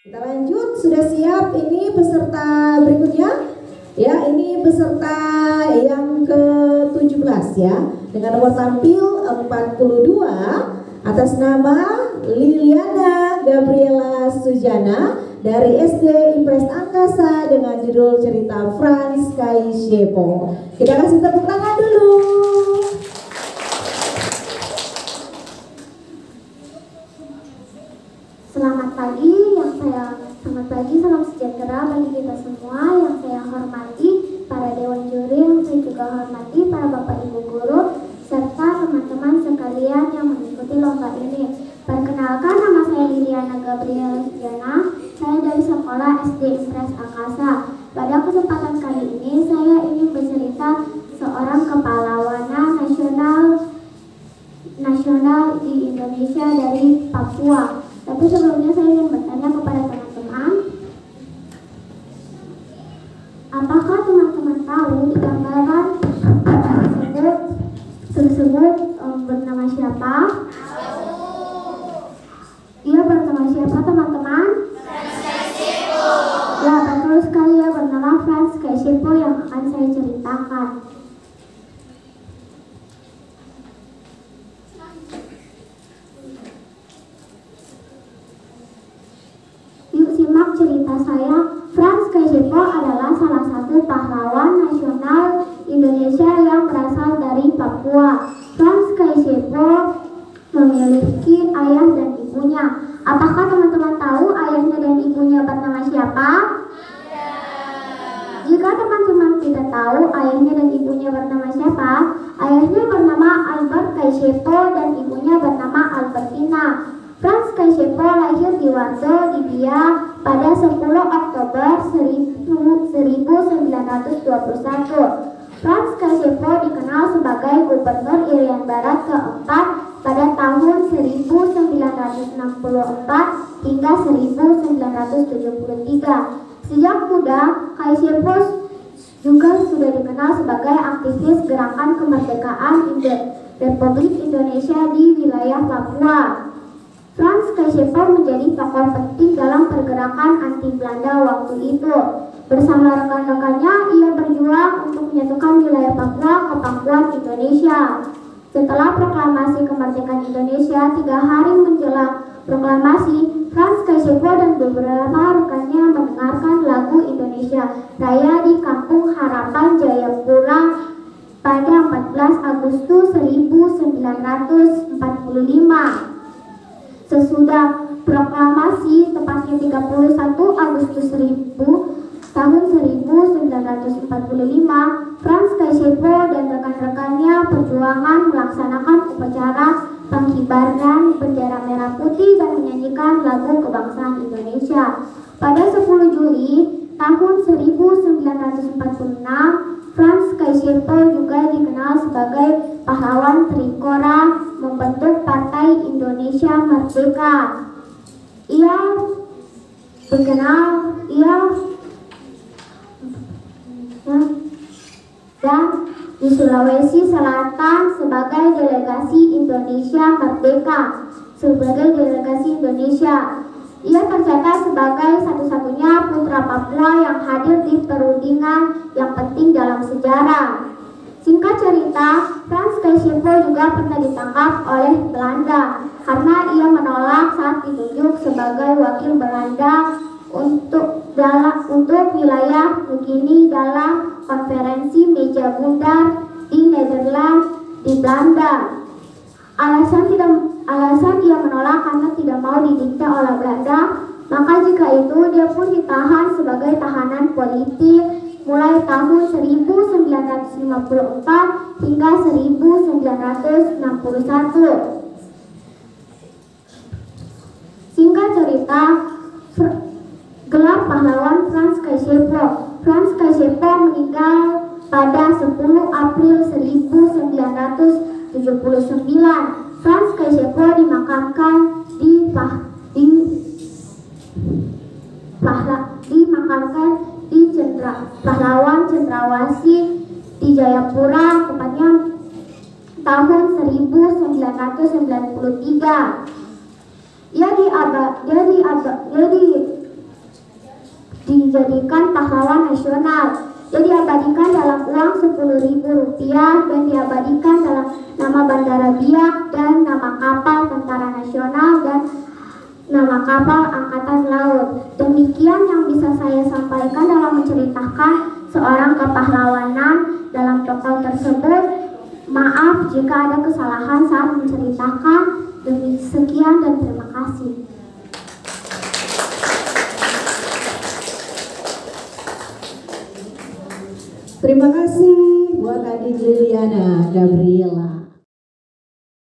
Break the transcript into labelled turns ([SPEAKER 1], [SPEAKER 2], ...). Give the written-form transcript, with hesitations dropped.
[SPEAKER 1] Kita lanjut, sudah siap ini peserta berikutnya? Ya, ini peserta yang ke-17 ya, dengan nomor tampil 42 atas nama Liliana Gabriela Sujana dari SD Impres Angkasa dengan judul cerita Franz Kaisiepo. Kita kasih tepuk tangan dulu.
[SPEAKER 2] Selamat pagi, salam sejahtera bagi kita semua. Yang saya hormati para dewan juri, yang saya juga hormati para bapak ibu guru serta teman-teman sekalian yang mengikuti lomba ini. Perkenalkan, nama saya Liliana Gabriela Sujana. Saya dari sekolah SD Impres Angkasa. Pada kesempatan kali ini saya ingin bercerita seorang kepahlawanan nasional di Indonesia dari Papua. Tapi sebelumnya saya ingin bertanya kepada teman-teman, apakah teman-teman tahu di gambaran tersebut bernama siapa? Ia bernama siapa teman-teman? Franz Kaisiepo. Ya, betul sekali, ya bernama Franz Kaisiepo yang akan saya ceritakan. Simak cerita saya. Franz Kaisiepo adalah salah satu pahlawan nasional Indonesia yang berasal dari Papua. Franz Kaisiepo memiliki ayah dan ibunya. Apakah teman-teman tahu ayahnya dan ibunya bernama siapa? Jika teman-teman tidak tahu ayahnya dan ibunya bernama siapa, ayahnya bernama Albert Kaisiepo dan ibunya bernama Albertina. Franz Kaisiepo lahir di Warso, Libya pada 10 Oktober 1921. Franz Kaisiepo dikenal sebagai Gubernur Irian Barat keempat pada tahun 1964 hingga 1973. Sejak muda, Kaisiepo juga sudah dikenal sebagai aktivis gerakan kemerdekaan Republik Indonesia di wilayah Papua. Franz Kaisiepo menjadi tokoh penting dalam pergerakan anti Belanda waktu itu. Bersama rekan-rekannya, ia berjuang untuk menyatukan wilayah Papua ke Pakuan Indonesia. Setelah proklamasi kemerdekaan Indonesia, 3 hari menjelang proklamasi, Franz Kaisiepo dan beberapa rekannya mendengarkan lagu Indonesia Raya di Kampung Harapan Jayapura pada 14 Agustus 1945. Sesudah proklamasi, tepatnya 31 Agustus tahun 1945, Franz Kaisiepo dan rekan-rekannya perjuangan melaksanakan upacara pengkibaran bendera merah putih dan menyanyikan lagu kebangsaan Indonesia. Pada 10 Juli tahun 1946, Franz Kaisiepo juga dikenal sebagai pahlawan Trikora, membentuk Partai Indonesia Merdeka. Dan di Sulawesi Selatan sebagai delegasi Indonesia Merdeka. Ia tercatat sebagai satu-satunya putra Papua yang hadir di perundingan yang penting dalam sejarah. Singkat cerita, Franz Kaisiepo juga pernah ditangkap oleh Belanda karena ia menolak saat ditunjuk sebagai wakil Belanda untuk wilayah Nugini dalam konferensi meja bundar di Nederland di Belanda. Alasan ia menolak karena tidak mau didikte oleh Belanda. Maka jika itu dia pun ditahan sebagai tahanan politik mulai tahun 1954 hingga 1961. Singkat cerita, gelar pahlawan Franz Kaisiepo. Franz Kaisiepo meninggal pada 10 April 1979. Franz Kaisiepo dimakamkan di Pahlawan Cendrawasih di Jayapura, tepatnya tahun 1993. Ia dijadikan pahlawan nasional. Dia diabadikan dalam uang Rp10.000 dan diabadikan dalam nama Bandara Biak dan nama kapal Tentara Nasional dan nama kapal Angkatan Laut. Demikian yang bisa saya sampaikan dalam menceritakan seorang kepahlawanan dalam tokoh tersebut. Maaf jika ada kesalahan saat menceritakan. Sekian dan terima kasih.
[SPEAKER 1] Terima kasih buat Adik Liliana Gabriela.